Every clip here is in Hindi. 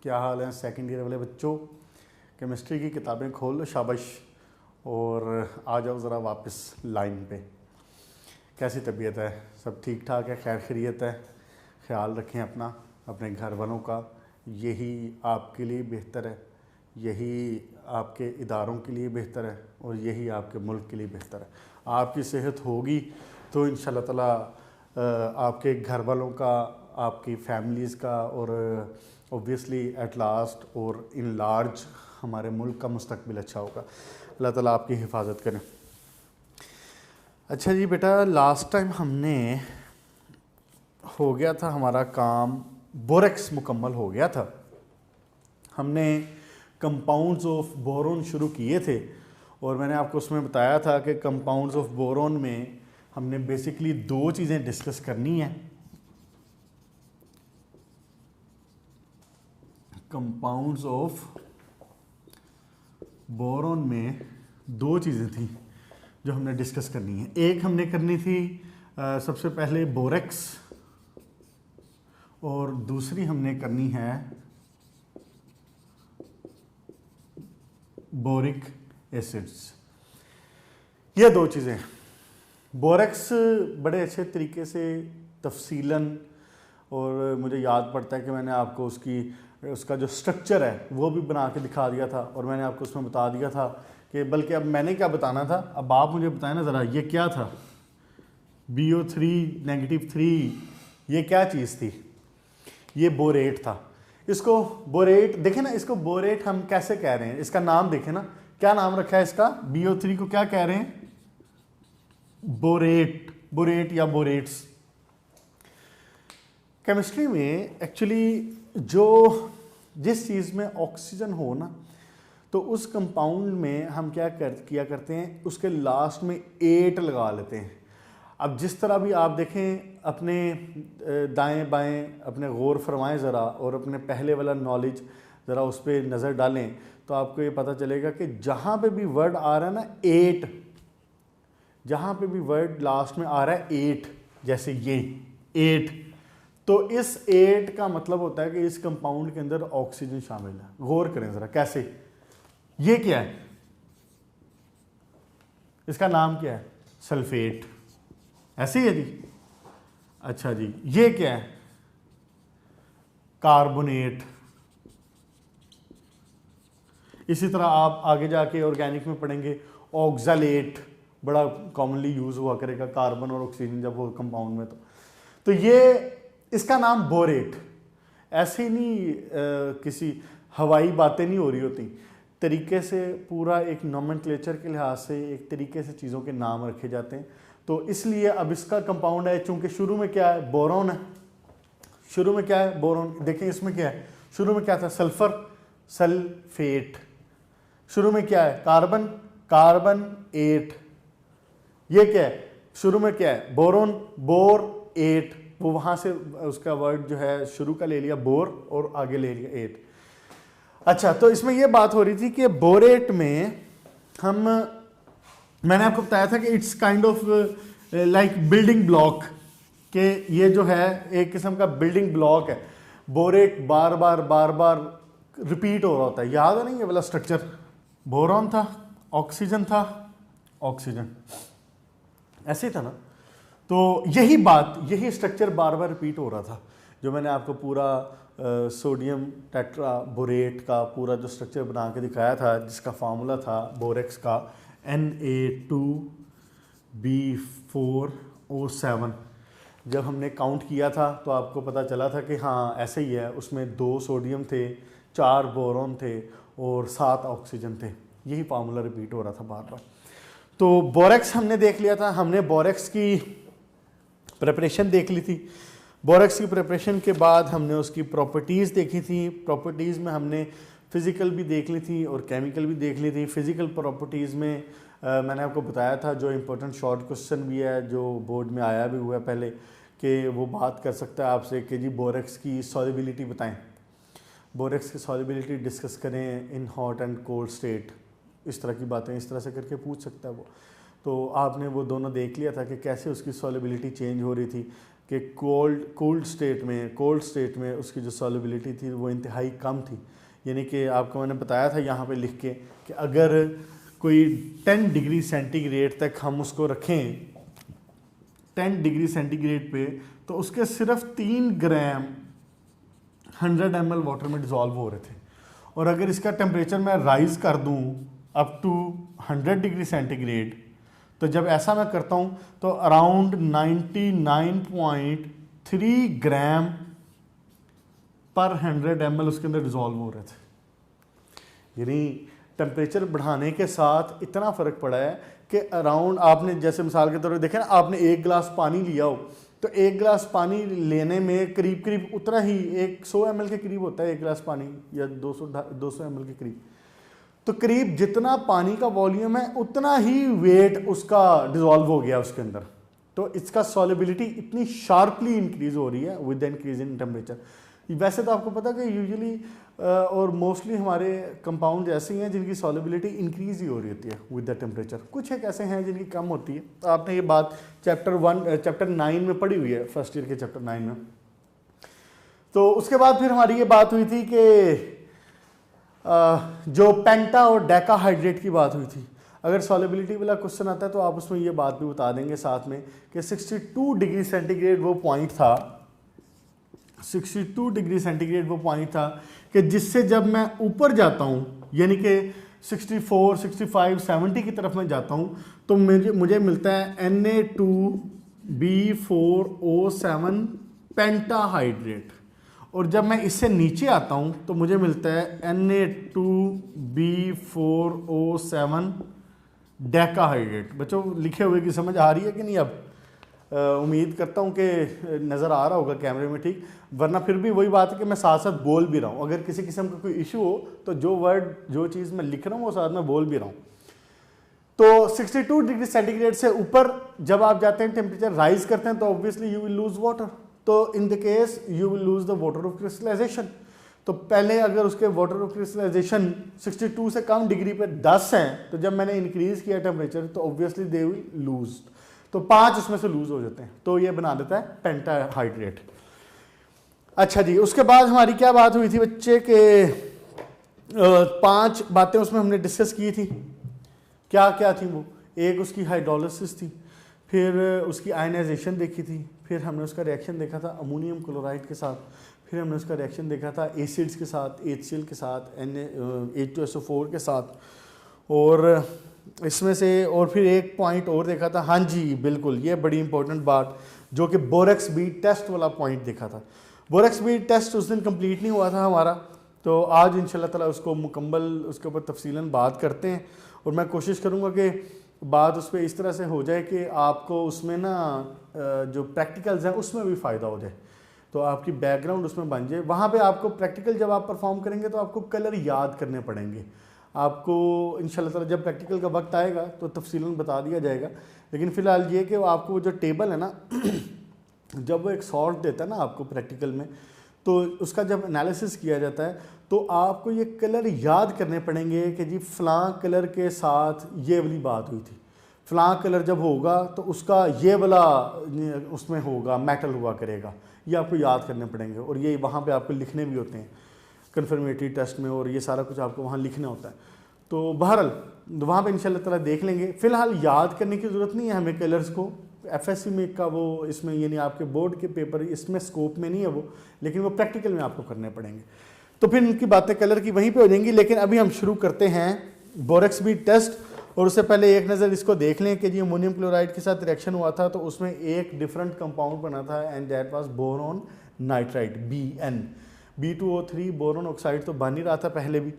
क्या हाल है सेकंड ईयर वाले बच्चों? केमिस्ट्री की किताबें खोल लो शाबाश, और आ जाओ ज़रा वापस लाइन पे। कैसी तबीयत है? सब ठीक ठाक है? खैर खैरियत है? ख्याल रखें अपना, अपने घर वालों का। यही आपके लिए बेहतर है, यही आपके इदारों के लिए बेहतर है, और यही आपके मुल्क के लिए बेहतर है। आपकी सेहत होगी तो इंशाल्लाह ताला आपके घर वालों का, आपकी फैमिलीज़ का, और ऑब्वियसली एट लास्ट और इन लार्ज हमारे मुल्क का मुस्तकबिल अच्छा होगा। अल्लाह ताला आपकी हिफाजत करें। अच्छा जी बेटा, लास्ट टाइम हमने हो गया था हमारा काम, बोरेक्स मुकम्मल हो गया था। हमने कंपाउंड्स ऑफ बोरोन शुरू किए थे, और मैंने आपको उसमें बताया था कि कंपाउंड्स ऑफ बोरोन में हमने बेसिकली दो चीज़ें डिस्कस करनी है। कंपाउंड्स ऑफ बोरोन में दो चीज़ें थी जो हमने डिस्कस करनी है। एक हमने करनी थी सबसे पहले बोरेक्स, और दूसरी हमने करनी है बोरिक एसिड्स। ये दो चीज़ें। बोरेक्स बड़े अच्छे तरीके से तफसीलन, और मुझे याद पड़ता है कि मैंने आपको उसका जो स्ट्रक्चर है वो भी बना के दिखा दिया था, और मैंने आपको उसमें बता दिया था कि बल्कि अब मैंने क्या बताना था, अब आप मुझे बताएं ना ज़रा, ये क्या था? BO3-3, ये क्या चीज़ थी? ये बोरेट था। इसको बोरेट देखें ना, इसको बोरेट हम कैसे कह रहे हैं? इसका नाम देखें ना, क्या नाम रखा है इसका? BO3 को क्या कह रहे हैं? बोरेट, बोरेट या बोरेट्स। केमिस्ट्री में एक्चुअली जिस चीज़ में ऑक्सीजन हो ना, तो उस कंपाउंड में हम किया करते हैं, उसके लास्ट में 8 लगा लेते हैं। अब जिस तरह भी आप देखें, अपने दाएं बाएं अपने गौर फरमाएं ज़रा, और अपने पहले वाला नॉलेज ज़रा उस पर नज़र डालें, तो आपको ये पता चलेगा कि जहाँ पे भी वर्ड आ रहा है ना 8, जहाँ पे भी वर्ड लास्ट में आ रहा है 8, जैसे ये 8, तो इस 8 का मतलब होता है कि इस कंपाउंड के अंदर ऑक्सीजन शामिल है। गौर करें ज़रा कैसे। ये क्या है? इसका नाम क्या है? सल्फेट। ऐसे ही है जी। अच्छा जी, ये क्या है? कार्बोनेट। इसी तरह आप आगे जाके ऑर्गेनिक में पढ़ेंगे, ऑक्सालेट बड़ा कॉमनली यूज हुआ करेगा, कार्बन और ऑक्सीजन जब हो कंपाउंड में। तो ये इसका नाम बोरेट। ऐसे ही नहीं किसी हवाई बातें नहीं हो रही होती, तरीके से पूरा एक नोमेनक्लेचर के लिहाज से एक तरीके से चीज़ों के नाम रखे जाते हैं। तो इसलिए अब इसका कंपाउंड है, चूंकि शुरू में क्या है? बोरोन है। शुरू में क्या है? बोरोन। देखें इसमें क्या है? शुरू में क्या था? Sulphur, sulphate. शुरू में क्या है? Carbon, carbon 8। ये क्या है? शुरू में क्या है? Boron, bore 8। वो वहां से उसका वर्ड जो है शुरू का ले लिया बोर, और आगे ले लिया 8। अच्छा, तो इसमें यह बात हो रही थी कि बोरेट में मैंने आपको बताया था कि it's kind of like building block, कि ये जो है एक किस्म का बिल्डिंग ब्लॉक है। बोरेट बार बार रिपीट हो रहा होता है। याद है नहीं ये वाला स्ट्रक्चर? बोरॉन था, ऑक्सीजन था, ऑक्सीजन, ऐसे था ना। तो यही स्ट्रक्चर बार बार रिपीट हो रहा था, जो मैंने आपको पूरा सोडियम टेट्रा बोरेट का पूरा जो स्ट्रक्चर बना के दिखाया था, जिसका फार्मूला था बोरेक्स का Na2B4O7। जब हमने काउंट किया था तो आपको पता चला था कि हाँ ऐसे ही है। उसमें 2 सोडियम थे, 4 बोरॉन थे, और 7 ऑक्सीजन थे। यही फार्मूला रिपीट हो रहा था बार बार। तो बोरेक्स हमने देख लिया था। हमने बोरेक्स की प्रिपरेशन देख ली थी। बोरेक्स की प्रिपरेशन के बाद हमने उसकी प्रॉपर्टीज़ देखी थी। प्रॉपर्टीज़ में हमने फिज़िकल भी देख ली थी और केमिकल भी देख ली थी। फिज़िकल प्रॉपर्टीज़ में मैंने आपको बताया था, जो इम्पोर्टेंट शॉर्ट क्वेश्चन भी है, जो बोर्ड में आया भी हुआ है पहले, कि वो बात कर सकता है आपसे कि जी बोरेक्स की सॉल्युबिलिटी बताएं, बोरेक्स की सॉल्युबिलिटी डिस्कस करें in hot and cold state. इस तरह की बातें इस तरह से करके पूछ सकता है वो। तो आपने वो दोनों देख लिया था कि कैसे उसकी सॉल्युबिलिटी चेंज हो रही थी। कि कोल्ड स्टेट में उसकी जो सॉल्युबिलिटी थी वो इंतहाई कम थी। यानी कि आपको मैंने बताया था यहाँ पे लिख के कि अगर कोई 10 डिग्री सेंटीग्रेड तक हम उसको रखें 10 डिग्री सेंटीग्रेड पे, तो उसके सिर्फ 3 ग्राम 100 ml वाटर में डिज़ोल्व हो रहे थे। और अगर इसका टेम्परेचर मैं राइज़ कर दूँ अप टू 100 डिग्री सेंटीग्रेड, तो जब ऐसा मैं करता हूँ तो अराउंड 99.3 ग्राम पर 100 ml उसके अंदर डिज़ोल्व हो रहे थे। यानी टेम्परेचर बढ़ाने के साथ इतना फ़र्क पड़ा है कि अराउंड आपने जैसे मिसाल के तौर पर देखें ना, आपने 1 गिलास पानी लिया हो तो 1 गिलास पानी लेने में करीब करीब उतना ही 100 ml के करीब होता है 1 गिलास पानी, या 200 ml के करीब। तो करीब जितना पानी का वॉल्यूम है उतना ही वेट उसका डिज़ोल्व हो गया उसके अंदर। तो इसका सॉल्युबिलिटी इतनी शार्पली इंक्रीज हो रही है with the increase in temperature. वैसे तो आपको पता है कि यूजुअली और मोस्टली हमारे कंपाउंड ऐसे ही हैं जिनकी सॉल्युबिलिटी इंक्रीज ही हो रही होती है विद द टेम्परेचर। कुछ एक ऐसे हैं जिनकी कम होती है। तो आपने ये बात चैप्टर 9 में पढ़ी हुई है, फर्स्ट ईयर के चैप्टर 9 में। तो उसके बाद फिर हमारी ये बात हुई थी कि जो पेंटा और डेकाहाइड्रेट की बात हुई थी। अगर सॉल्युबिलिटी वाला क्वेश्चन आता है तो आप उसमें ये बात भी बता देंगे साथ में कि 62 डिग्री सेंटीग्रेड वो पॉइंट था, 62 डिग्री सेंटीग्रेड वो पॉइंट था कि जिससे जब मैं ऊपर जाता हूँ यानी कि 64, 65, 70 की तरफ मैं जाता हूँ तो मुझे मिलता है Na2B4O7 पेंटाहाइड्रेट। और जब मैं इससे नीचे आता हूँ तो मुझे मिलता है Na2B4O7 डेकाहाइड्रेट। बच्चों लिखे हुए की समझ आ रही है कि नहीं? अब उम्मीद करता हूँ कि नज़र आ रहा होगा कैमरे में, ठीक। वरना फिर भी वही बात है कि मैं साथ साथ बोल भी रहा हूँ। अगर किसी किस्म का कोई इशू हो तो जो चीज़ मैं लिख रहा हूँ वो साथ में बोल भी रहा हूँ। तो 62 डिग्री सेंटीग्रेड से ऊपर जब आप जाते हैं, टेम्परेचर राइज करते हैं, तो obviously you will lose water. तो in the case you will lose the water of crystallization. तो पहले अगर उसके वाटर ऑफ क्रिस्टलाइजेशन 62 से कम डिग्री पे 10 हैं, तो जब मैंने इंक्रीज किया टेम्परेचर तो ऑब्वियसली दे विल लूज। तो 5 उसमें से लूज हो जाते हैं, तो ये बना देता है पेंटाहाइड्रेट। अच्छा जी, उसके बाद हमारी क्या बात हुई थी बच्चे के 5 बातें उसमें हमने डिस्कस की थी। क्या क्या थी वो? एक उसकी हाइड्रोलिसिस थी, फिर उसकी आयनाइजेशन देखी थी, फिर हमने उसका रिएक्शन देखा था अमोनियम क्लोराइड के साथ, फिर हमने उसका रिएक्शन देखा था एसिड्स के साथ, HCl के साथ, H2SO4 के साथ, और इसमें से और फिर एक पॉइंट और देखा था। हाँ जी बिल्कुल, ये बड़ी इंपॉर्टेंट बात, जो कि बोरेक्स बीट टेस्ट वाला पॉइंट देखा था। बोरेक्स बीट टेस्ट उस दिन कंप्लीट नहीं हुआ था हमारा, तो आज इंशाल्लाह ताला उसको मुकम्मल उसके ऊपर तफसीलन बात करते हैं। और मैं कोशिश करूँगा कि बात उस पर इस तरह से हो जाए कि आपको उसमें ना जो प्रैक्टिकल्स हैं उसमें भी फ़ायदा हो जाए, तो आपकी बैकग्राउंड उसमें बन जाए। वहाँ पे आपको प्रैक्टिकल जब आप परफॉर्म करेंगे तो आपको कलर याद करने पड़ेंगे। आपको इंशाल्लाह ताला जब प्रैक्टिकल का वक्त आएगा तो तफसीलन बता दिया जाएगा। लेकिन फ़िलहाल ये कि आपको वो जो टेबल है ना जब वो एक सॉल्ट देता है ना आपको प्रैक्टिकल में, तो उसका जब एनालिसिस किया जाता है तो आपको ये कलर याद करने पड़ेंगे कि जी फ़लाँ कलर के साथ ये वाली बात हुई थी, फ़लाँ कलर जब होगा तो उसका ये वाला उसमें होगा, मेटल हुआ करेगा। ये आपको याद करने पड़ेंगे, और ये वहाँ पे आपको लिखने भी होते हैं कन्फर्मेटरी टेस्ट में, और ये सारा कुछ आपको वहाँ लिखना होता है। तो बहरहाल वहाँ पे इंशाल्लाह ताला देख लेंगे। फ़िलहाल याद करने की ज़रूरत नहीं है हमें कलर्स को। FSC में का वो इसमें यानी आपके बोर्ड के पेपर इसमें स्कोप में नहीं है वो, लेकिन वो प्रैक्टिकल में आपको करने पड़ेंगे। तो फिर इनकी बातें कलर की वहीं पे हो जाएंगी। लेकिन अभी हम शुरू करते हैं बोरेक्स बीट टेस्ट, और उससे पहले एक नज़र इसको देख लें कि जी अमोनियम क्लोराइड के साथ रिएक्शन हुआ था तो उसमें एक डिफरेंट कंपाउंड बना था, and that was boron nitride BN। B2O3 boron oxide तो बन ही रहा था पहले भी।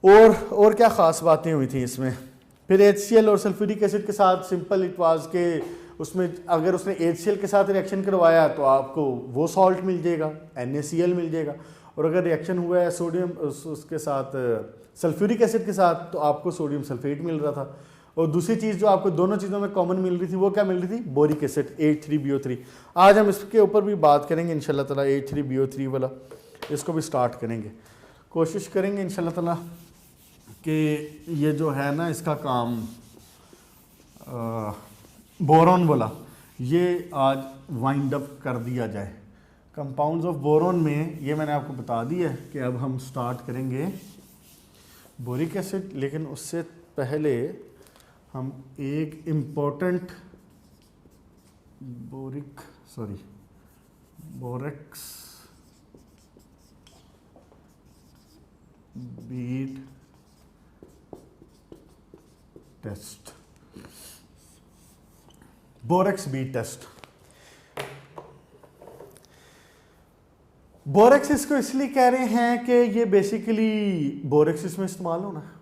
और क्या ख़ास बातें हुई थी इसमें? फिर HCl और सल्फ्यूरिक एसिड के साथ सिंपल इट वाज के उसमें अगर उसने HCl के साथ रिएक्शन करवाया तो आपको वो सॉल्ट मिल जाएगा, NaCl मिल जाएगा। और अगर रिएक्शन हुआ है सोडियम उसके साथ सल्फ्यूरिक एसिड के साथ तो आपको सोडियम सल्फेट मिल रहा था। और दूसरी चीज़ जो आपको दोनों चीज़ों में कॉमन मिल रही थी वो क्या मिल रही थी? Boric acid H3BO3। आज हम इसके ऊपर भी बात करेंगे इंशाल्लाह ताला, H3BO3 वाला इसको भी स्टार्ट करेंगे। कोशिश करेंगे इंशाल्लाह ताला कि ये जो है ना इसका काम बोरॉन वाला ये आज वाइंड अप कर दिया जाए। कंपाउंड्स ऑफ बोरॉन में ये मैंने आपको बता दिया है कि अब हम स्टार्ट करेंगे बोरिक एसिड, लेकिन उससे पहले हम एक important borax bead test, borax bead test. Borax इसको इसलिए कह रहे हैं कि ये बेसिकली बोरेक्स इसमें इस्तेमाल होना है।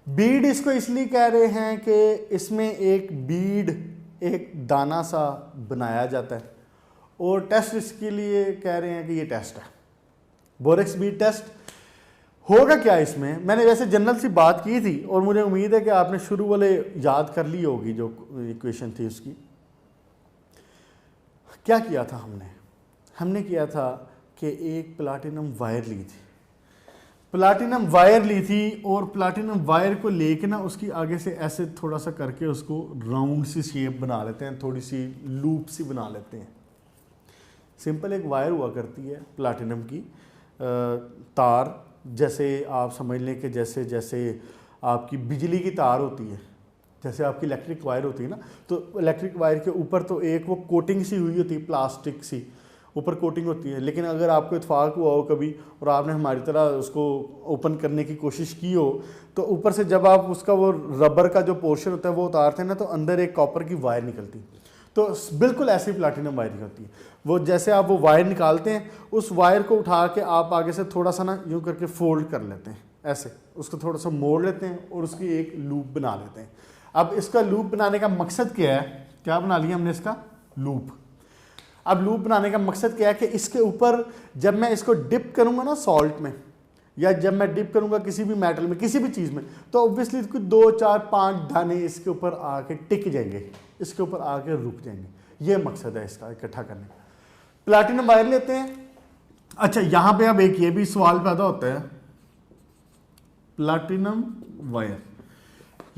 बीड इसको इसलिए कह रहे हैं कि इसमें एक बीड, एक दाना सा बनाया जाता है, और टेस्ट इसके लिए कह रहे हैं कि ये टेस्ट है बोरेक्स बीड टेस्ट। होगा क्या इसमें, मैंने वैसे जनरल सी बात की थी और मुझे उम्मीद है कि आपने शुरू वाले याद कर ली होगी जो इक्वेशन थी उसकी। क्या किया था हमने किया था कि एक प्लाटिनम वायर ली थी, और प्लाटिनम वायर को लेके ना उसकी आगे से ऐसे थोड़ा सा करके उसको राउंड सी शेप बना लेते हैं, थोड़ी सी लूप सी बना लेते हैं। सिंपल एक वायर हुआ करती है प्लाटिनम की, तार, जैसे आप समझ लें कि जैसे जैसे आपकी बिजली की तार होती है, जैसे आपकी इलेक्ट्रिक वायर होती है ना, तो इलेक्ट्रिक वायर के ऊपर तो एक वो कोटिंग सी हुई होती है, प्लास्टिक सी ऊपर कोटिंग होती है। लेकिन अगर आपको इत्तेफाक हुआ हो कभी और आपने हमारी तरह उसको ओपन करने की कोशिश की हो, तो ऊपर से जब आप उसका वो रबर का जो पोर्शन होता है वो उतारते हैं ना, तो अंदर एक कॉपर की वायर निकलती, तो बिल्कुल ऐसी प्लाटिनम वायर होती है। वो जैसे आप वो वायर निकालते हैं, उस वायर को उठा के आप आगे से थोड़ा सा ना यूँ करके फोल्ड कर लेते हैं, ऐसे उसको थोड़ा सा मोड़ लेते हैं और उसकी एक लूप बना लेते हैं। अब इसका लूप बनाने का मकसद क्या है, क्या बना लिया हमने इसका लूप। अब लूप बनाने का मकसद क्या है कि इसके ऊपर जब मैं इसको डिप करूंगा ना सॉल्ट में, या जब मैं डिप करूंगा किसी भी मेटल में, किसी भी चीज़ में, तो ऑब्वियसली कुछ 2, 4, 5 दाने इसके ऊपर आके टिक जाएंगे, इसके ऊपर आके रुक जाएंगे। ये मकसद है इसका इकट्ठा करने का। प्लैटिनम वायर लेते हैं। अच्छा, यहां पे अब एक ये भी सवाल पैदा होता है, प्लैटिनम वायर,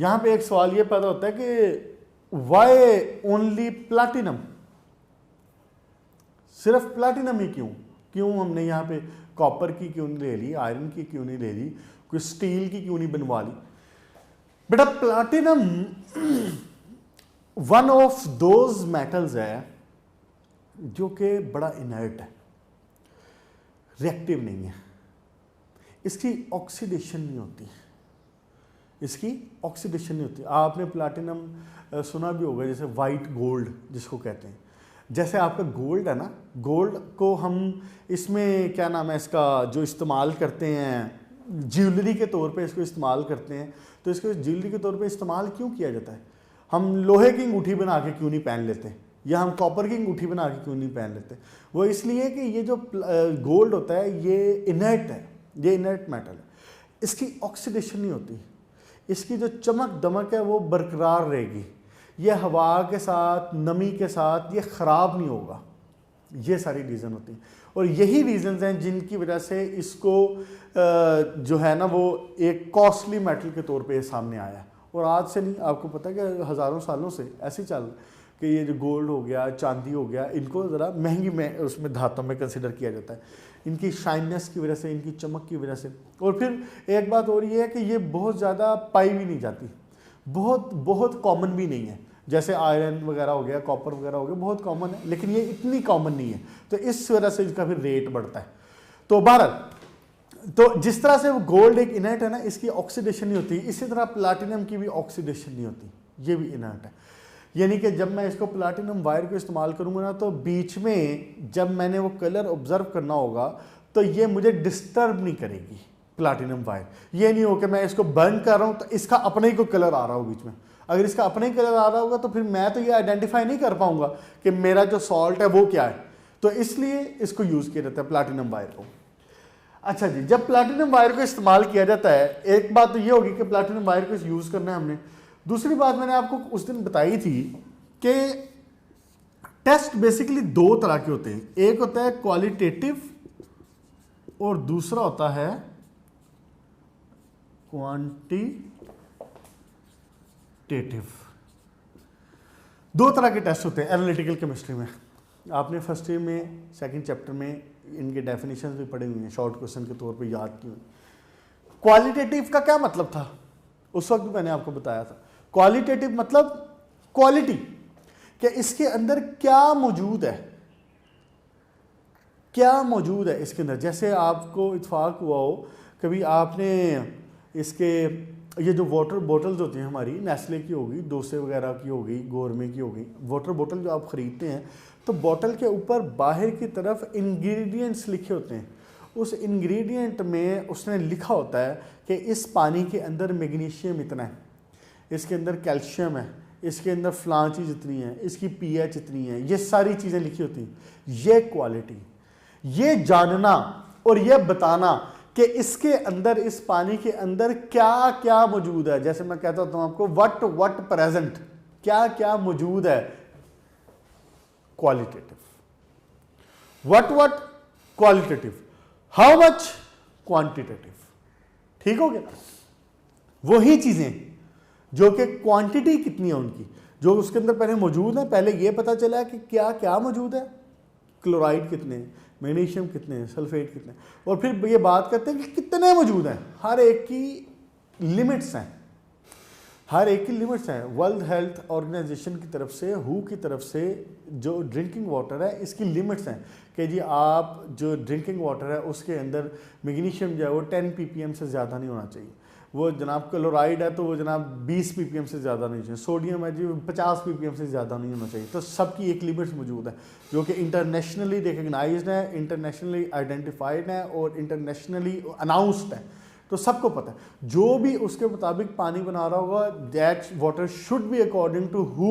यहां पे एक सवाल ये पैदा होता है कि वाई ओनली प्लैटिनम, सिर्फ प्लैटिनम ही क्यों हमने यहाँ पे कॉपर की क्यों नहीं ले ली, आयरन की क्यों नहीं ले ली, कोई स्टील की क्यों नहीं बनवा ली। बेटा platinum one of those metals है जो कि बड़ा इनर्ट है, रिएक्टिव नहीं है, इसकी ऑक्सीडेशन नहीं होती, आपने प्लैटिनम सुना भी होगा, जैसे वाइट गोल्ड जिसको कहते हैं। जैसे आपका गोल्ड है ना, गोल्ड को हम इसमें क्या नाम है इसका जो इस्तेमाल करते हैं ज्वेलरी के तौर पे इसको इस्तेमाल करते हैं, तो इसको ज्वेलरी के तौर पे इस्तेमाल क्यों किया जाता है। हम लोहे की अंगूठी बना के क्यों नहीं पहन लेते, या हम कॉपर की अंगूठी बना के क्यों नहीं पहन लेते। वो इसलिए कि ये जो गोल्ड होता है ये इनर्ट है, ये इनर्ट मेटल है, इसकी ऑक्सीडेशन नहीं होती, इसकी जो चमक दमक है वो बरकरार रहेगी, ये हवा के साथ नमी के साथ ये ख़राब नहीं होगा। ये सारी रीज़न होती हैं, और यही रीज़न्स हैं जिनकी वजह से इसको जो है ना वो एक कॉस्टली मेटल के तौर पे सामने आया। और आज से नहीं, आपको पता है कि हज़ारों सालों से ऐसे चल कि ये जो गोल्ड हो गया, चांदी हो गया, इनको ज़रा महंगी उसमें धातों में कंसिडर किया जाता है, इनकी शाइननेस की वजह से, इनकी चमक की वजह से। और फिर एक बात और ये है कि ये बहुत ज़्यादा पाई भी नहीं जाती, बहुत कॉमन भी नहीं है। जैसे आयरन वगैरह हो गया, कॉपर वगैरह हो गया, बहुत कॉमन है, लेकिन ये इतनी कॉमन नहीं है, तो इस वजह से इसका फिर रेट बढ़ता है। तो बहरहाल, तो जिस तरह से वो गोल्ड एक इनर्ट है ना, इसकी ऑक्सीडेशन नहीं होती, इसी तरह प्लैटिनम की भी ऑक्सीडेशन नहीं होती, ये भी इनर्ट है। यानी कि जब मैं इसको प्लैटिनम वायर को इस्तेमाल करूंगा ना, तो बीच में जब मैंने वो कलर ऑब्जर्व करना होगा तो ये मुझे डिस्टर्ब नहीं करेगी प्लैटिनम वायर। ये नहीं हो कि मैं इसको बर्न कर रहा हूं तो इसका अपने ही को कलर आ रहा हो बीच में। अगर इसका अपने ही कलर आ रहा होगा तो फिर मैं तो ये आइडेंटिफाई नहीं कर पाऊंगा कि मेरा जो सॉल्ट है वो क्या है। तो इसलिए इसको यूज किया जाता है प्लैटिनम वायर को। अच्छा जी, जब प्लैटिनम वायर को इस्तेमाल किया जाता है, एक बात तो ये होगी कि प्लैटिनम वायर को यूज करना है हमने। दूसरी बात मैंने आपको उस दिन बताई थी कि टेस्ट बेसिकली दो तरह के होते हैं, एक होता है क्वालिटेटिव और दूसरा होता है क्वांटिटेटिव। दो तरह के टेस्ट होते हैं एनालिटिकल केमिस्ट्री में। आपने फर्स्ट ईयर में सेकंड चैप्टर में इनके डेफिनेशंस भी पढ़े हुए हैं, शॉर्ट क्वेश्चन के तौर पे याद किए। क्वालिटेटिव का क्या मतलब था उस वक्त भी मैंने आपको बताया था। क्वालिटेटिव मतलब क्वालिटी, कि इसके अंदर क्या मौजूद है, क्या मौजूद है इसके अंदर। जैसे आपको इत्फाक हुआ हो कभी आपने इसके ये जो वाटर बॉटल्स होती हैं हमारी, नेस्ले की होगी, डोसे वगैरह की होगी, गोरमे की होगी, वाटर बॉटल जो आप ख़रीदते हैं तो बॉटल के ऊपर बाहर की तरफ इंग्रेडिएंट्स लिखे होते हैं। उस इंग्रेडिएंट में उसने लिखा होता है कि इस पानी के अंदर मैग्नीशियम इतना है, इसके अंदर कैल्शियम है, इसके अंदर फलां चीज़ इतनी है, इसकी पीएच इतनी है, ये सारी चीज़ें लिखी होती हैं। ये क्वालिटी, ये जानना और ये बताना कि इसके अंदर, इस पानी के अंदर क्या क्या मौजूद है। जैसे मैं कहता हूं आपको वट प्रेजेंट, क्या क्या मौजूद है, qualitative. What qualitative, how much quantitative. ठीक हो गया। वही चीजें जो कि क्वांटिटी कितनी है उनकी, जो उसके अंदर पहले मौजूद है, पहले ये पता चला कि क्या क्या मौजूद है, क्लोराइड कितने हैं, मैग्नीशियम कितने हैं, सल्फेट कितने हैं, और फिर ये बात करते हैं कि कितने मौजूद हैं। हर एक की लिमिट्स हैं, हर एक की लिमिट्स हैं। वर्ल्ड हेल्थ ऑर्गेनाइजेशन की तरफ से, हु की तरफ से जो ड्रिंकिंग वाटर है इसकी लिमिट्स हैं कि जी आप जो ड्रिंकिंग वाटर है उसके अंदर मैग्नीशियम जो है वो 10 ppm से ज़्यादा नहीं होना चाहिए। वो जनाब क्लोराइड है तो वो जनाब 20 ppm से ज़्यादा नहीं चाहिए। सोडियम है जी 50 ppm से ज़्यादा नहीं होना चाहिए। तो सबकी एक लिमिट्स मौजूद है जो कि इंटरनेशनली रिकगनाइज्ड है, इंटरनेशनली आइडेंटिफाइड है और इंटरनेशनली अनाउंस्ड है। तो सबको पता है जो भी उसके मुताबिक पानी बना रहा होगा, that water should be according to हु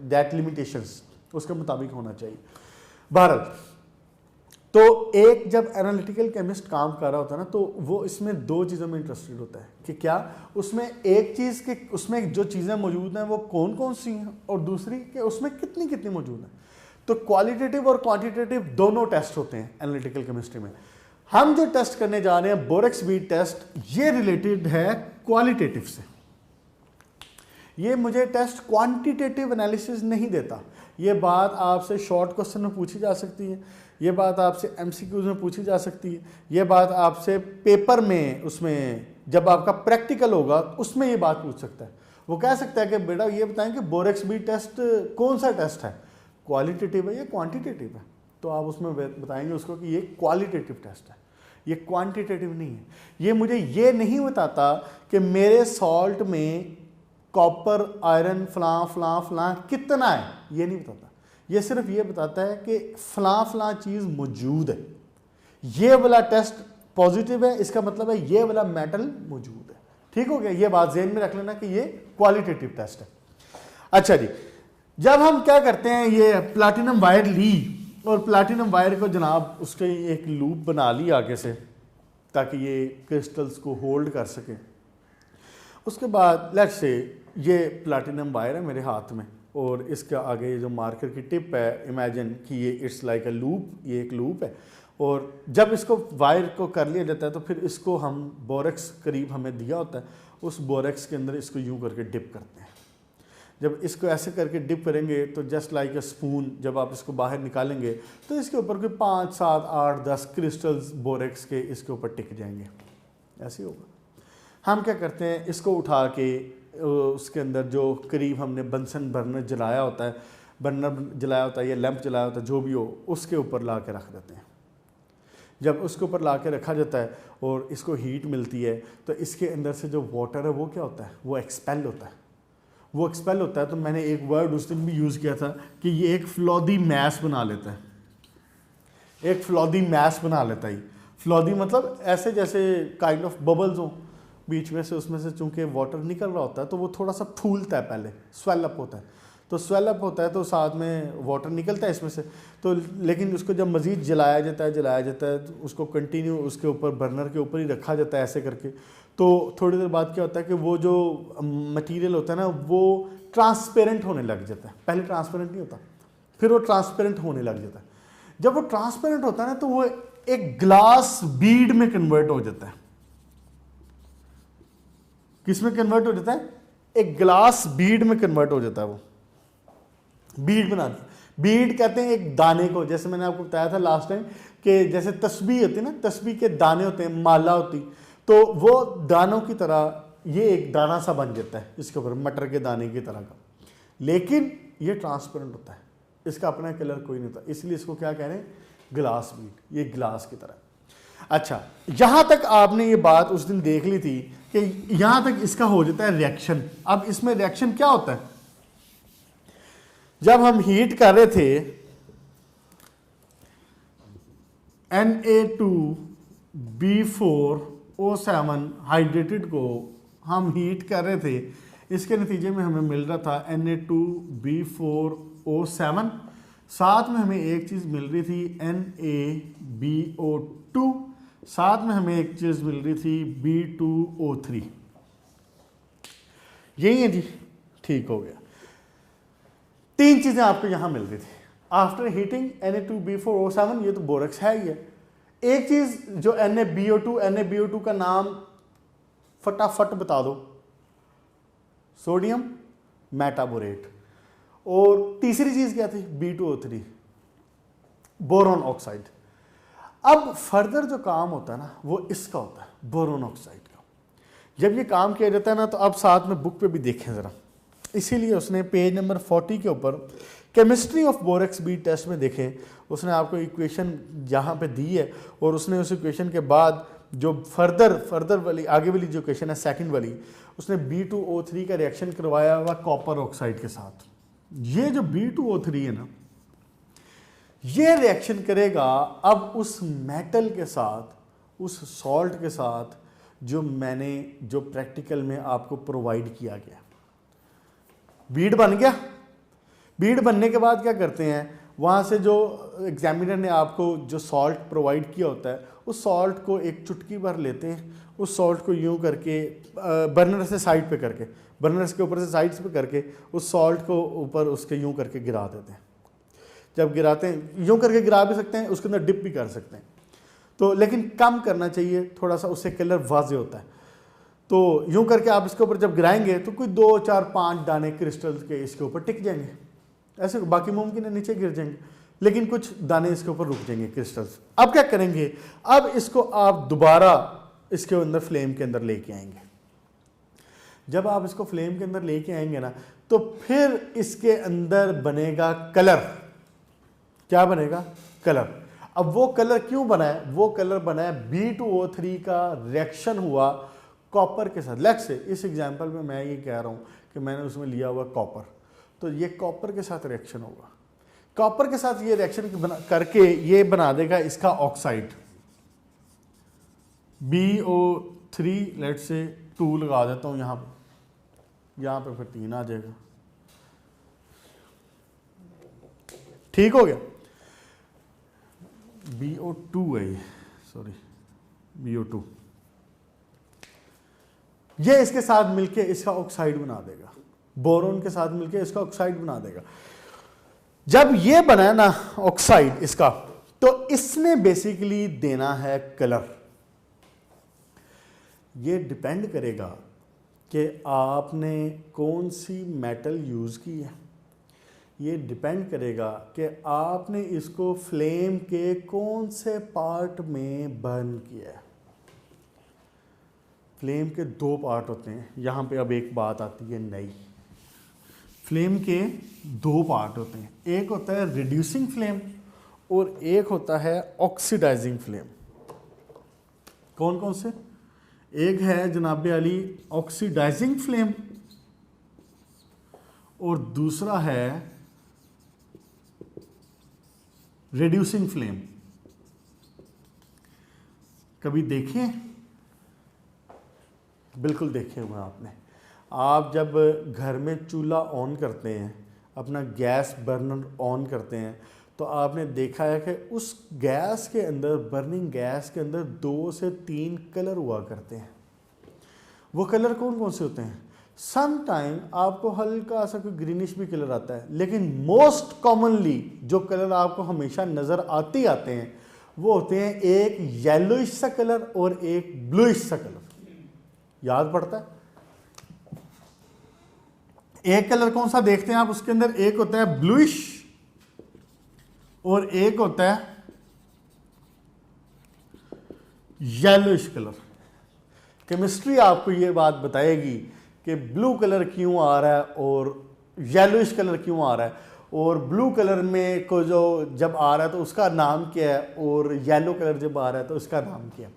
दैट लिमिटेशंस, उसके मुताबिक होना चाहिए। बहरहाल, तो एक जब एनालिटिकल केमिस्ट काम कर रहा होता है ना, तो वो इसमें दो चीज़ों में इंटरेस्टेड होता है कि क्या उसमें एक चीज़ के उसमें जो चीज़ें मौजूद हैं वो कौन कौन सी हैं, और दूसरी कि उसमें कितनी कितनी मौजूद हैं। तो क्वालिटेटिव और क्वांटिटेटिव दोनों टेस्ट होते हैं एनालिटिकल केमिस्ट्री में। हम जो टेस्ट करने जा रहे हैं बोरेक्स बीट टेस्ट, ये रिलेटेड है क्वालिटेटिव से। ये मुझे टेस्ट क्वांटिटेटिव एनालिसिस नहीं देता। ये बात आपसे शॉर्ट क्वेश्चन में पूछी जा सकती है, ये बात आपसे एमसीक्यूज में पूछी जा सकती है, ये बात आपसे पेपर में, उसमें जब आपका प्रैक्टिकल होगा उसमें ये बात पूछ सकता है। वो कह सकता है कि बेटा ये बताएं कि बोरेक्स बीट टेस्ट कौन सा टेस्ट है, क्वालिटेटिव है या क्वांटिटेटिव है। तो आप उसमें बताएंगे उसको कि ये क्वालिटेटिव टेस्ट है, ये क्वांटिटेटिव नहीं है। ये मुझे ये नहीं बताता कि मेरे सॉल्ट में कॉपर, आयरन, फलां फलां फलां कितना है, ये नहीं बताता। ये सिर्फ ये बताता है कि फलां फलां चीज़ मौजूद है, ये वाला टेस्ट पॉजिटिव है, इसका मतलब है ये वाला मेटल मौजूद है। ठीक हो गया। ये बात ज़हन में रख लेना कि ये क्वालिटेटिव टेस्ट है। अच्छा जी, जब हम क्या करते हैं, ये प्लैटिनम वायर ली और प्लैटिनम वायर को जनाब उसके एक लूप बना ली आगे से ताकि ये क्रिस्टल्स को होल्ड कर सके। उसके बाद लेट्स से ये प्लैटिनम वायर है मेरे हाथ में और इसका आगे जो मार्कर की टिप है, इमेजिन कि ये इट्स लाइक अ लूप, ये एक लूप है। और जब इसको वायर को कर लिया जाता है तो फिर इसको हम बोरेक्स करीब हमें दिया होता है, उस बोरेक्स के अंदर इसको यूं करके डिप करते हैं। जब इसको ऐसे करके डिप करेंगे तो जस्ट लाइक अ स्पून, जब आप इसको बाहर निकालेंगे तो इसके ऊपर कोई 5, 7, 8, 10 क्रिस्टल्स बोरेक्स के इसके ऊपर टिक जाएंगे। ऐसे होगा। हम क्या करते हैं, इसको उठा के उसके अंदर जो करीब हमने बंसन बर्नर जलाया होता है, बर्नर जलाया होता है या लैंप जलाया होता है, जो भी हो, उसके ऊपर ला के रख देते हैं। जब उसके ऊपर ला के रखा जाता है और इसको हीट मिलती है तो इसके अंदर से जो वाटर है वो क्या होता है, वो एक्सपेल होता है। वो एक्सपेल होता है तो मैंने एक वर्ड उस दिन भी यूज़ किया था कि ये एक फ्लॉदी मैस बना लेता है, एक फ्लॉदी मैस बना लेता है। फ्लॉदी मतलब ऐसे जैसे काइंड ऑफ बबल्स हों बीच में से, उसमें से चूंकि वाटर निकल रहा होता है तो वो थोड़ा सा फूलता है, पहले स्वेल अप होता है। तो स्वेल अप होता है तो साथ में वाटर निकलता है इसमें से। तो लेकिन उसको जब मज़ीद जलाया जाता है तो उसको कंटिन्यू उसके ऊपर बर्नर के ऊपर ही रखा जाता है ऐसे करके। तो थोड़ी देर बाद क्या होता है कि वो जो मटेरियल होता है ना वो ट्रांसपेरेंट होने लग जाता है। पहले ट्रांसपेरेंट नहीं होता, फिर वो ट्रांसपेरेंट होने लग जाता है। जब वो ट्रांसपेरेंट होता है ना तो वो एक ग्लास बीड में कन्वर्ट हो जाता है। किस में कन्वर्ट हो जाता है? एक ग्लास बीड में कन्वर्ट हो जाता है वो। बीड बना दी। बीड कहते हैं एक दाने को, जैसे मैंने आपको बताया था लास्ट टाइम कि जैसे तस्बीह होती है ना, तस्बीह के दाने होते हैं, माला होती, तो वो दानों की तरह ये एक दाना सा बन जाता है इसके ऊपर, मटर के दाने की तरह का, लेकिन ये ट्रांसपेरेंट होता है, इसका अपना कलर कोई नहीं होता, इसलिए इसको क्या कह रहे हैं, ग्लास बीड, ये ग्लास की तरह। अच्छा, यहां तक आपने ये बात उस दिन देख ली थी कि यहां तक इसका हो जाता है रिएक्शन। अब इसमें रिएक्शन क्या होता है, जब हम हीट कर रहे थे Na2B4O7 हाइड्रेटेड को हम हीट कर रहे थे, इसके नतीजे में हमें मिल रहा था Na2B4O7, साथ में हमें एक चीज़ मिल रही थी NaBO2, साथ में हमें एक चीज़ मिल रही थी B2O3। यही है जी, ठीक हो गया। तीन चीज़ें आपको यहां मिल रही थी आफ्टर हीटिंग Na2B4O7, ये तो बोरक्स है ही है। एक चीज़ जो NaBO2 का नाम फटाफट बता दो, सोडियम मेटाबोरेट। और तीसरी चीज़ क्या थी, B2O3, बोरॉन ऑक्साइड। अब फर्दर जो काम होता है ना वो इसका होता है, बोरॉन ऑक्साइड का। जब ये काम किया जाता है ना, तो अब साथ में बुक पे भी देखें ज़रा, इसीलिए उसने पेज नंबर 40 के ऊपर chemistry of borax bead test में देखें, उसने आपको इक्वेशन यहाँ पे दी है, और उसने उस इक्वेशन के बाद जो फर्दर वाली आगे वाली जो इक्वेशन है सेकंड वाली, उसने B2O3 का रिएक्शन करवाया हुआ कॉपर ऑक्साइड के साथ। ये जो B2O3 है ना, ये रिएक्शन करेगा अब उस मेटल के साथ, उस सॉल्ट के साथ जो प्रैक्टिकल में आपको प्रोवाइड किया गया। बीड बन गया। बीड बनने के बाद क्या करते हैं, वहाँ से जो एग्जामिनर ने आपको जो सॉल्ट प्रोवाइड किया होता है, उस सॉल्ट को एक चुटकी भर लेते हैं, उस सॉल्ट को यूं करके बर्नर से साइड पे करके, बर्नर्स के ऊपर से साइड्स पे करके उस सॉल्ट को ऊपर उसके यूं करके गिरा देते हैं। जब गिराते हैं, यूं करके गिरा भी सकते हैं, उसके अंदर डिप भी कर सकते हैं, तो लेकिन कम करना चाहिए थोड़ा सा, उससे कलर वाज़े होता है। तो यूं करके आप इसके ऊपर जब गिराएंगे तो कोई 2 4 5 दाने क्रिस्टल के इसके ऊपर टिक जाएंगे, ऐसे बाकी मुमकिन है नीचे गिर जाएंगे, लेकिन कुछ दाने इसके ऊपर रुक जाएंगे क्रिस्टल्स। अब क्या करेंगे, अब इसको आप दोबारा इसके अंदर फ्लेम के अंदर लेके आएंगे। जब आप इसको फ्लेम के अंदर लेके आएंगे ना, तो फिर इसके अंदर बनेगा कलर। क्या बनेगा, कलर। अब वो कलर क्यों बना है, वो कलर बना है B2O3 का रिएक्शन हुआ कॉपर के साथ। लेट्स से इस एग्जांपल में मैं ये कह रहा हूं कि मैंने उसमें लिया हुआ कॉपर, तो ये कॉपर के साथ रिएक्शन होगा, कॉपर के साथ ये रिएक्शन करके ये बना देगा इसका ऑक्साइड BO3, लेट्स से 2 लगा देता हूं यहां पे फिर 3 आ जाएगा। ठीक हो गया। BO2 है ये, सॉरी BO2, ये इसके साथ मिलके इसका ऑक्साइड बना देगा, बोरोन के साथ मिलके इसका ऑक्साइड बना देगा। जब ये बना ना ऑक्साइड इसका, तो इसने बेसिकली देना है कलर। ये डिपेंड करेगा कि आपने कौन सी मेटल यूज की है, ये डिपेंड करेगा कि आपने इसको फ्लेम के कौन से पार्ट में बर्न किया है। फ्लेम के 2 पार्ट होते हैं, यहाँ पे अब एक बात आती है नई। फ्लेम के 2 पार्ट होते हैं, एक होता है रिड्यूसिंग फ्लेम और एक होता है ऑक्सीडाइजिंग फ्लेम। कौन कौन से, एक है जनाबे अली ऑक्सीडाइजिंग फ्लेम और दूसरा है रिड्यूसिंग फ्लेम। कभी देखें, बिल्कुल देखे हुए आपने। आप जब घर में चूल्हा ऑन करते हैं, अपना गैस बर्नर ऑन करते हैं, तो आपने देखा है कि उस गैस के अंदर, बर्निंग गैस के अंदर 2 से 3 कलर हुआ करते हैं। वो कलर कौन कौन से होते हैं, सम टाइम आपको हल्का सा कोई ग्रीनिश भी कलर आता है, लेकिन मोस्ट कॉमनली जो कलर आपको हमेशा नज़र आते हैं वो होते हैं एक येलोइश सा कलर और एक ब्लूइश सा कलर। याद पड़ता है, एक कलर कौन सा देखते हैं आप उसके अंदर, एक होता है ब्लूइश और एक होता है येलोइश कलर। केमिस्ट्री आपको ये बात बताएगी कि ब्लू कलर क्यों आ रहा है और येलोइश कलर क्यों आ रहा है, और ब्लू कलर में को जो जब आ रहा है तो उसका नाम क्या है, और येलो कलर जब आ रहा है तो उसका नाम क्या है।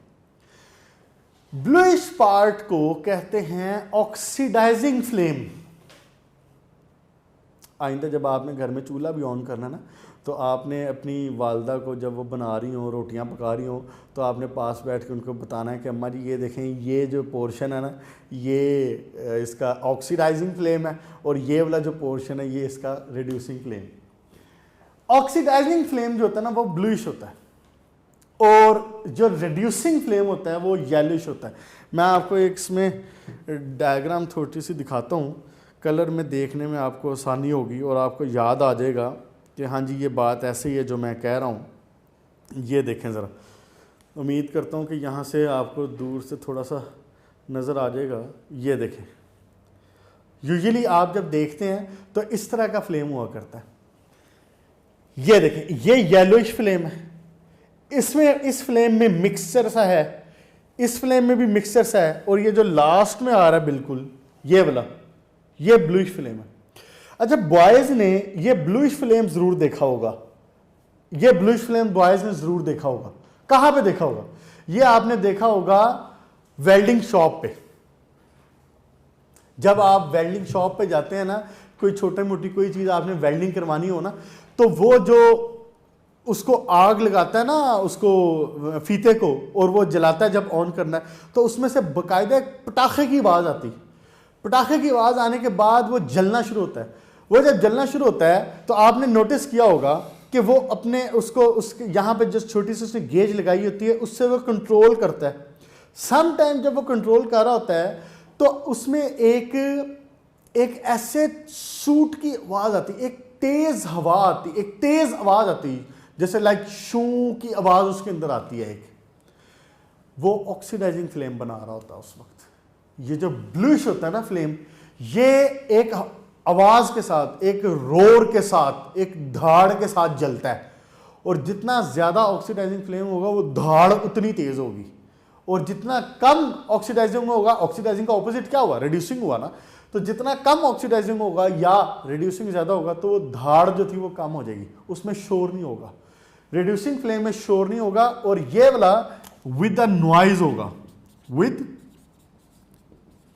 ब्लूइश पार्ट को कहते हैं ऑक्सीडाइजिंग फ्लेम। आइंदा जब आपने घर में चूल्हा भी ऑन करना ना, तो आपने अपनी वालदा को जब वो बना रही हो, रोटियां पका रही हो, तो आपने पास बैठ के उनको बताना है कि अम्मा जी ये देखें, ये जो पोर्शन है ना, ये इसका ऑक्सीडाइजिंग फ्लेम है, और ये वाला जो पोर्शन है ये इसका रिड्यूसिंग फ्लेम। ऑक्सीडाइजिंग फ्लेम जो होता है ना वो ब्लूइश होता है, और जो रिड्यूसिंग फ्लेम होता है वो येलोइश होता है। मैं आपको एक इसमें डायग्राम थोड़ी सी दिखाता हूँ, कलर में देखने में आपको आसानी होगी और आपको याद आ जाएगा कि हाँ जी ये बात ऐसे ही है जो मैं कह रहा हूँ। ये देखें ज़रा, उम्मीद करता हूँ कि यहाँ से आपको दूर से थोड़ा सा नज़र आ जाएगा। ये देखें, यूजुअली आप जब देखते हैं तो इस तरह का फ्लेम हुआ करता है। ये देखें, ये येलोइश फ्लेम है, इसमें इस फ्लेम में मिक्सचर सा है, इस फ्लेम में भी मिक्सचर सा है, और ये जो लास्ट में आ रहा है बिल्कुल ये वाला, ये ब्लूइश फ्लेम है। अच्छा, बॉयज ने ये ब्लूइश फ्लेम जरूर देखा होगा, ये ब्लूइश फ्लेम बॉयज ने जरूर देखा होगा। कहां पे देखा होगा? ये आपने देखा होगा वेल्डिंग शॉप पे। जब आप वेल्डिंग शॉप पे जाते हैं ना, कोई छोटी मोटी कोई चीज आपने वेल्डिंग करवानी हो ना, तो वो जो उसको आग लगाता है ना, उसको फीते को, और वो जलाता है जब ऑन करना है, तो उसमें से बाकायदा पटाखे की आवाज आती। पटाखे की आवाज आने के बाद वो जलना शुरू होता है। वो जब जलना शुरू होता है तो आपने नोटिस किया होगा कि वो अपने उसको उसके यहाँ पे जो छोटी सी उसने गेज लगाई होती है उससे वो कंट्रोल करता है। सम टाइम जब वो कंट्रोल कर रहा होता है तो उसमें एक ऐसे सूट की आवाज आती, एक तेज हवा आती, एक तेज आवाज आती, जैसे लाइक शू की आवाज उसके अंदर आती है। एक वो ऑक्सीडाइजिंग फ्लेम बना रहा होता है उस वक्त। ये जो ब्लूइश होता है ना फ्लेम, ये एक आवाज के साथ, एक रोर के साथ, एक धाड़ के साथ जलता है, और जितना ज्यादा ऑक्सीडाइजिंग फ्लेम होगा वो धाड़ उतनी तेज होगी, और जितना कम ऑक्सीडाइजिंग होगा, ऑक्सीडाइजिंग का ऑपोजिट क्या हुआ? रिड्यूसिंग हुआ ना। तो जितना कम ऑक्सीडाइजिंग होगा या रिड्यूसिंग ज्यादा होगा तो वो धाड़ जो थी वो कम हो जाएगी, उसमें शोर नहीं होगा। रिड्यूसिंग फ्लेम में शोर नहीं होगा, और ये वाला विद द नॉइज होगा, विद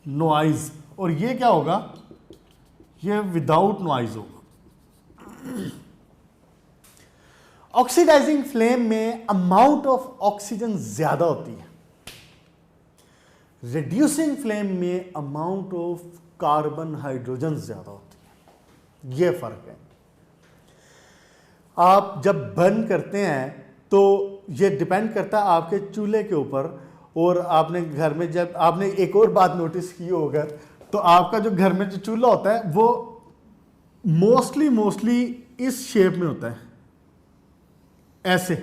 नॉइज। और ये क्या होगा? ये विदाउट नॉइज होगा। ऑक्सीडाइजिंग फ्लेम में अमाउंट ऑफ ऑक्सीजन ज्यादा होती है, रिड्यूसिंग फ्लेम में अमाउंट ऑफ कार्बन हाइड्रोजन ज्यादा होती है। ये फर्क है। आप जब बर्न करते हैं तो ये डिपेंड करता है आपके चूल्हे के ऊपर, और आपने घर में जब आपने एक और बात नोटिस की होगा, तो आपका जो घर में जो चूल्हा होता है वो मोस्टली इस शेप में होता है, ऐसे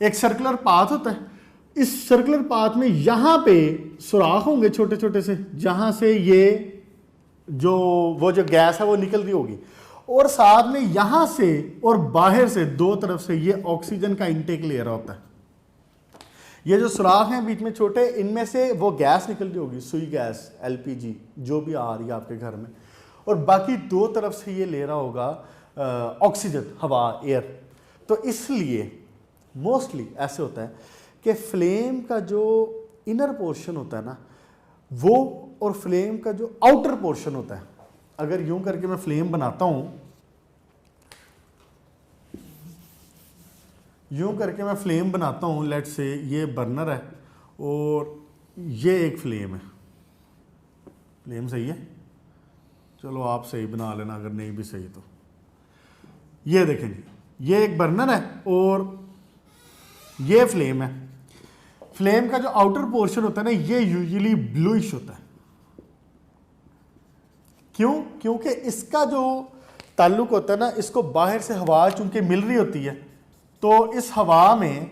एक सर्कुलर पाथ होता है। इस सर्कुलर पाथ में यहां पे सुराख होंगे छोटे छोटे से, जहां से ये जो वो जो गैस है वो निकल रही होगी, और साथ में यहां से और बाहर से दो तरफ से ये ऑक्सीजन का इंटेक ले रहा होता है। ये जो सुराख हैं बीच में छोटे, इनमें से वो गैस निकल रही होगी, सुई गैस, एलपीजी जो भी आ रही है आपके घर में, और बाकी दो तरफ से ये ले रहा होगा ऑक्सीजन, हवा, एयर। तो इसलिए मोस्टली ऐसे होता है कि फ्लेम का जो इनर पोर्शन होता है ना वो, और फ्लेम का जो आउटर पोर्शन होता है, अगर यूं करके मैं फ्लेम बनाता हूं, यूं करके मैं फ्लेम बनाता हूं, लेट से ये बर्नर है और ये एक फ्लेम है। फ्लेम सही है? चलो आप सही बना लेना, अगर नहीं भी सही तो। ये देखें जी, ये एक बर्नर है और ये फ्लेम है। फ्लेम का जो आउटर पोर्शन होता है ना, ये यूजुअली ब्लूइश होता है। क्यों? क्योंकि इसका जो ताल्लुक होता है ना, इसको बाहर से हवा चूंकि मिल रही होती है, तो इस हवा में,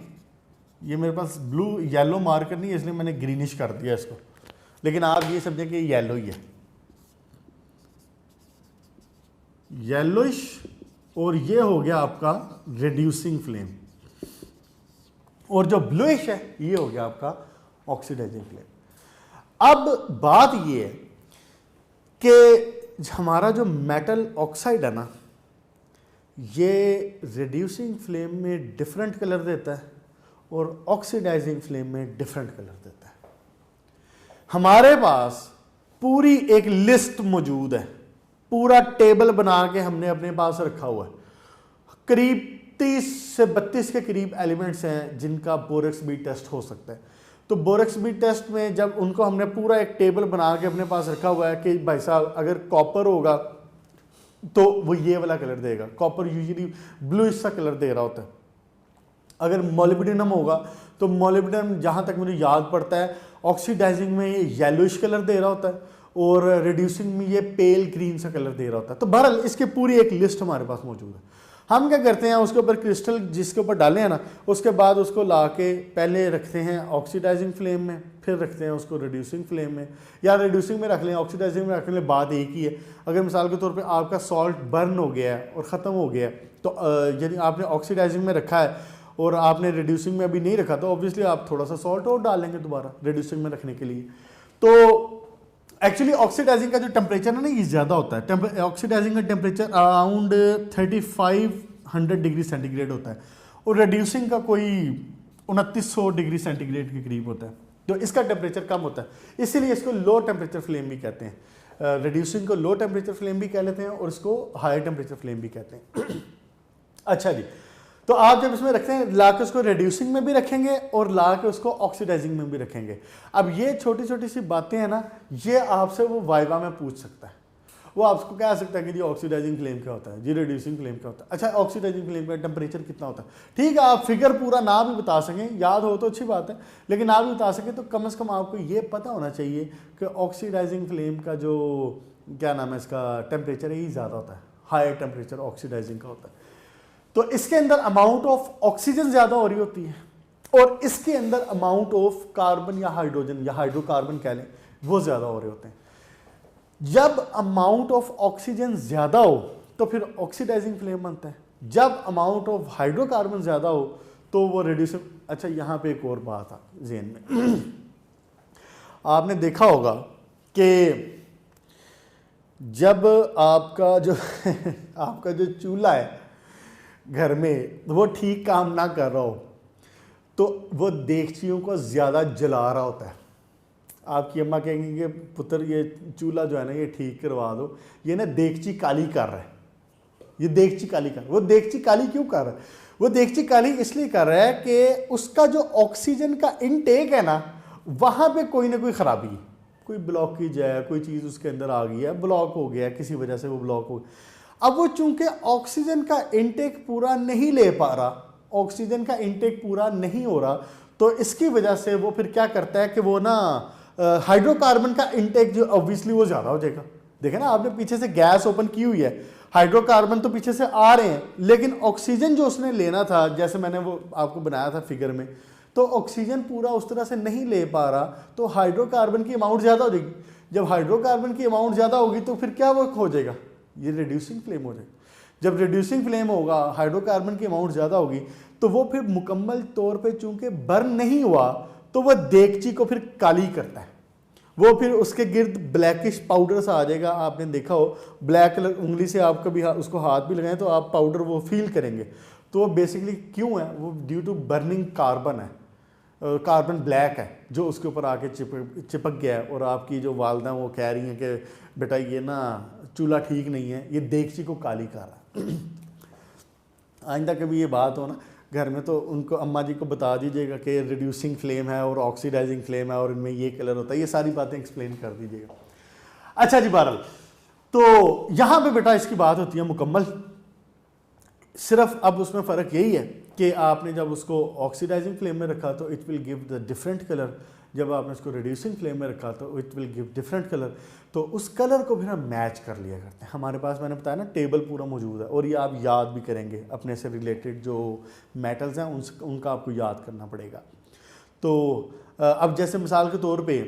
ये मेरे पास ब्लू येलो मार्कर नहीं है इसलिए मैंने ग्रीनिश कर दिया इसको, लेकिन आप ये समझें कि येलो ही है। येलोइश, और ये हो गया आपका रिड्यूसिंग फ्लेम, और जो ब्लूइश है ये हो गया आपका ऑक्सीडाइजिंग फ्लेम। अब बात ये है कि हमारा जो मेटल ऑक्साइड है ना, ये रिड्यूसिंग फ्लेम में डिफरेंट कलर देता है और ऑक्सीडाइजिंग फ्लेम में डिफरेंट कलर देता है। हमारे पास पूरी एक लिस्ट मौजूद है, पूरा टेबल बना के हमने अपने पास रखा हुआ है। करीब 30 से 32 के करीब एलिमेंट्स हैं जिनका बोरेक्स बी टेस्ट हो सकता है। तो बोरेक्स बी टेस्ट में जब उनको हमने पूरा एक टेबल बना के अपने पास रखा हुआ है कि भाई साहब अगर कॉपर होगा तो वो ये वाला कलर देगा, कॉपर यूजुअली ब्लूइश सा कलर दे रहा होता है। अगर मोलिब्डेनम होगा तो मोलिब्डेनम जहाँ तक मुझे याद पड़ता है ऑक्सीडाइजिंग में ये येलोइश कलर दे रहा होता है और रिड्यूसिंग में ये पेल ग्रीन सा कलर दे रहा होता है। तो बहरहाल इसकी पूरी एक लिस्ट हमारे पास मौजूद है। हम क्या करते हैं, उसके ऊपर क्रिस्टल जिसके ऊपर डाले हैं ना, उसके बाद उसको ला के पहले रखते हैं ऑक्सीडाइजिंग फ्लेम में, फिर रखते हैं उसको रिड्यूसिंग फ्लेम में, या रिड्यूसिंग में रख लें, ऑक्सीडाइजिंग में रखने में बात एक ही है। अगर मिसाल के तौर पे आपका सॉल्ट बर्न हो गया है और ख़त्म हो गया है, तो यदि आपने ऑक्सीडाइजिंग में रखा है और आपने रिड्यूसिंग में अभी नहीं रखा, तो ऑब्वियसली आप थोड़ा सा सॉल्ट और डालेंगे दोबारा रिड्यूसिंग में रखने के लिए। तो एक्चुअली ऑक्सीडाइजिंग का जो टेम्परेचर है ना ये ज़्यादा होता है। ऑक्सीडाइजिंग का टेम्परेचर अराउंड 3500 डिग्री सेंटीग्रेड होता है और रिड्यूसिंग का कोई 2900 डिग्री सेंटीग्रेड के करीब होता है। तो इसका टेम्परेचर कम होता है, इसीलिए इसको लो टेम्परेचर फ्लेम भी कहते हैं। रिड्यूसिंग को लो टेम्परेचर फ्लेम भी कह लेते हैं और इसको हाई टेम्परेचर फ्लेम भी कहते हैं। अच्छा जी, तो आप जब इसमें रखते हैं ला के उसको रिड्यूसिंग में भी रखेंगे और ला के उसको ऑक्सीडाइजिंग में भी रखेंगे। अब ये छोटी छोटी सी बातें हैं ना, ये आपसे वो वाइवा में पूछ सकता है। वो आपको कह सकता है कि जी ऑक्सीडाइजिंग फ्लेम क्या होता है, जी रिड्यूसिंग फ्लेम क्या होता है, अच्छा ऑक्सीडाइजिंग फ्लेम का टेम्परेचर कितना होता है। ठीक है, आप फिगर पूरा ना भी बता सकें, याद हो तो अच्छी बात है, लेकिन ना भी बता सकें तो कम से कम आपको ये पता होना चाहिए कि ऑक्सीडाइजिंग फ्लेम का जो क्या नाम है इसका टेम्परेचर है ये ज़्यादा होता है, हाई टेम्परेचर ऑक्सीडाइजिंग का होता है। तो इसके अंदर अमाउंट ऑफ ऑक्सीजन ज़्यादा हो रही होती है और इसके अंदर अमाउंट ऑफ कार्बन या हाइड्रोजन या हाइड्रोकार्बन कह लें वो ज़्यादा हो रहे होते हैं। जब अमाउंट ऑफ ऑक्सीजन ज़्यादा हो तो फिर ऑक्सीडाइजिंग फ्लेम बनता है, जब अमाउंट ऑफ हाइड्रोकार्बन ज़्यादा हो तो वो रिड्यूसिंग। अच्छा, यहाँ पे एक और बात आ ज़हन में आपने देखा होगा कि जब आपका जो आपका जो चूल्हा है घर में वो ठीक काम ना कर रहा हो तो वो देगचियों को ज़्यादा जला रहा होता है। आपकी अम्मा कहेंगी कि पुत्र ये चूल्हा जो है ना ये ठीक करवा दो, ये ना देगची काली कर रहा है, ये देगची काली कर रहा है। वो देगची काली क्यों कर रहा है? वो देगची काली इसलिए कर रहा है कि उसका जो ऑक्सीजन का इनटेक है ना वहाँ पे कोई ना कोई ख़राबी है, कोई ब्लॉकेज है, कोई चीज़ उसके अंदर आ गई है, ब्लॉक हो गया, किसी वजह से वो ब्लॉक हो गया। अब वो चूंकि ऑक्सीजन का इनटेक पूरा नहीं ले पा रहा, ऑक्सीजन का इनटेक पूरा नहीं हो रहा, तो इसकी वजह से वो फिर क्या करता है कि वो ना हाइड्रोकार्बन का इनटेक जो ऑब्वियसली वो ज़्यादा हो जाएगा। देखें ना आपने पीछे से गैस ओपन की हुई है, हाइड्रोकार्बन तो पीछे से आ रहे हैं, लेकिन ऑक्सीजन जो उसने लेना था, जैसे मैंने वो आपको बनाया था फिगर में, तो ऑक्सीजन पूरा उस तरह से नहीं ले पा रहा, तो हाइड्रोकार्बन की अमाउंट ज़्यादा हो जाएगी। जब हाइड्रोकार्बन की अमाउंट ज़्यादा होगी तो फिर क्या वो हो जाएगा, ये रिड्यूसिंग फ्लेम हो जाएगी। जब रिड्यूसिंग फ्लेम होगा, हाइड्रोकार्बन की अमाउंट ज़्यादा होगी, तो वो फिर मुकम्मल तौर पे चूंकि बर्न नहीं हुआ तो वह देगची को फिर काली करता है, वो फिर उसके गिर्द ब्लैकिश पाउडर सा आ जाएगा। आपने देखा हो ब्लैक कलर, उंगली से आप कभी उसको हाथ भी लगाएं तो आप पाउडर वो फील करेंगे। तो वो बेसिकली क्यों है, वो ड्यू टू बर्निंग कार्बन है, कार्बन ब्लैक है जो उसके ऊपर आके चिपक गया है। और आपकी जो वालदा वो कह रही हैं कि बेटा ये ना चूल्हा ठीक नहीं है, ये देगची को काली कर रहा है। आइंदा कभी ये बात हो ना घर में तो उनको अम्मा जी को बता दीजिएगा कि रिड्यूसिंग फ्लेम है और ऑक्सीडाइजिंग फ्लेम है और इनमें ये कलर होता है, ये सारी बातें एक्सप्लेन कर दीजिएगा। अच्छा जी, बहरहाल तो यहाँ पे बेटा इसकी बात होती है मुकम्मल। सिर्फ अब उसमें फ़र्क यही है कि आपने जब उसको ऑक्सीडाइजिंग फ्लेम में रखा तो it will give the different colour, जब आपने उसको रिड्यूसिंग फ्लेम में रखा तो it will give different colour. तो उस कलर को फिर हम मैच कर लिया करते हैं। हमारे पास मैंने बताया ना टेबल पूरा मौजूद है और ये आप याद भी करेंगे, अपने से रिलेटेड जो मेटल्स हैं उनका आपको याद करना पड़ेगा। तो अब जैसे मिसाल के तौर पे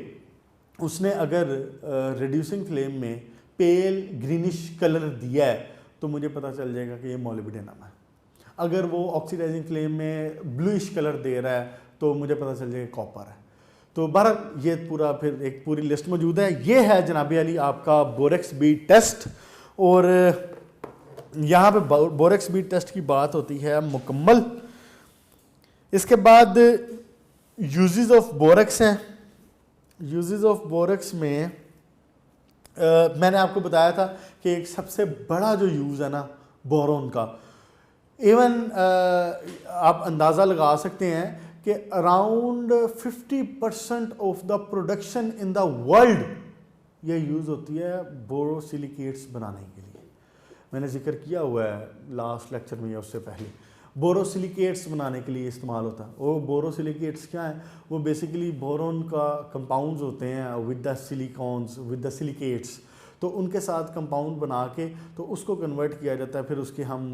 उसने अगर रिड्यूसिंग फ्लेम में पेल ग्रीनिश कलर दिया है तो मुझे पता चल जाएगा कि ये मोलिब्डेनम है। अगर वो ऑक्सीडाइजिंग फ्लेम में ब्लूइश कलर दे रहा है तो मुझे पता चल जाएगा कॉपर है। तो बहरहाल ये पूरा फिर एक पूरी लिस्ट मौजूद है। ये है जनाबी अली आपका बोरेक्स बीट टेस्ट, और यहाँ पे बोरेक्स बीट टेस्ट की बात होती है मुकम्मल। इसके बाद यूजेस ऑफ बोरेक्स हैं। यूजेस ऑफ बोरेक्स में मैंने आपको बताया था कि एक सबसे बड़ा जो यूज़ है ना बोरोन का, इवन आप अंदाज़ा लगा सकते हैं कि around 50% of the production in the world ये यूज़ होती है बोरोसिलिकेट्स बनाने के लिए। मैंने जिक्र किया हुआ है लास्ट लेक्चर में या उससे पहले, बोरोसिलिकेट्स बनाने के लिए इस्तेमाल होता है। वो बोरोसिलिकेट्स क्या है, वो बेसिकली बोरोन का कंपाउंड्स होते हैं with the silicones with the silicates, तो उनके साथ कंपाउंड बना के तो उसको कन्वर्ट किया जाता है। फिर उसके हम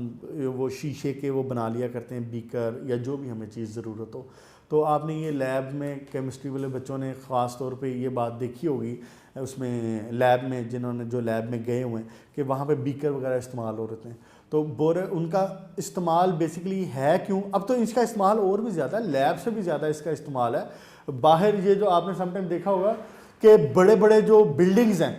वो शीशे के वो बना लिया करते हैं बीकर या जो भी हमें चीज़ ज़रूरत हो। तो आपने ये लैब में केमिस्ट्री वाले बच्चों ने ख़ास तौर पे ये बात देखी होगी उसमें लैब में, जिन्होंने जो लैब में गए हुए हैं, कि वहाँ पे बीकर वगैरह इस्तेमाल हो रहे हैं। तो बोरे उनका इस्तेमाल बेसिकली है क्यों, अब तो इसका इस्तेमाल और भी ज़्यादा है, लैब से भी ज़्यादा इसका इस्तेमाल है बाहर। ये जो आपने समटाइम देखा होगा कि बड़े बड़े जो बिल्डिंग्स हैं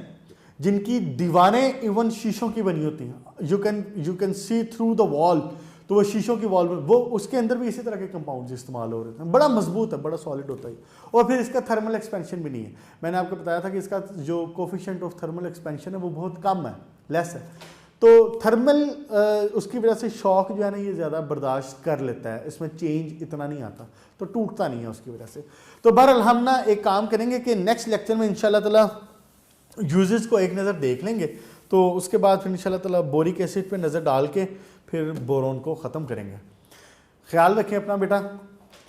जिनकी दीवारें इवन शीशों की बनी होती हैं, you can see through the wall, तो वो शीशों की वॉल में वो उसके अंदर भी इसी तरह के कंपाउंड्स इस्तेमाल हो रहे हैं। बड़ा मजबूत है, बड़ा सॉलिड होता है, और फिर इसका थर्मल एक्सपेंशन भी नहीं है। मैंने आपको बताया था कि इसका जो कोफिशिएंट ऑफ थर्मल एक्सपेंशन है वो बहुत कम है, लेस है। तो थर्मल उसकी वजह से शॉक जो है ना ये ज़्यादा बर्दाश्त कर लेता है, इसमें चेंज इतना नहीं आता, तो टूटता नहीं है उसकी वजह से। तो बहरहाल हम ना एक काम करेंगे कि नेक्स्ट लेक्चर में इंशाल्लाह ताला यूजेस को एक नज़र देख लेंगे, तो उसके बाद फिर इंशाल्लाह ताला बोरिक एसिड पे नज़र डाल के फिर बोरोन को ख़त्म करेंगे। ख्याल रखें अपना बेटा,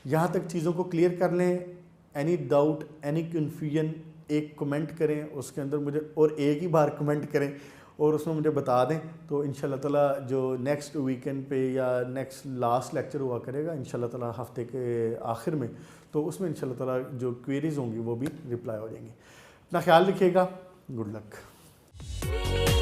यहाँ तक चीज़ों को क्लियर कर लें। एनी डाउट, एनी कन्फ्यूजन, एक कमेंट करें उसके अंदर मुझे, और एक ही बार कमेंट करें और उसमें मुझे बता दें। तो इंशाल्लाह ताला जो नेक्स्ट वीकेंड पे या नेक्स्ट लास्ट लेक्चर हुआ करेगा इंशाल्लाह ताला हफ्ते के आखिर में, तो उसमें इंशाल्लाह ताला जो क्वेरीज होंगी वो भी रिप्लाई हो जाएंगी। अपना ख्याल रखिएगा। Good luck.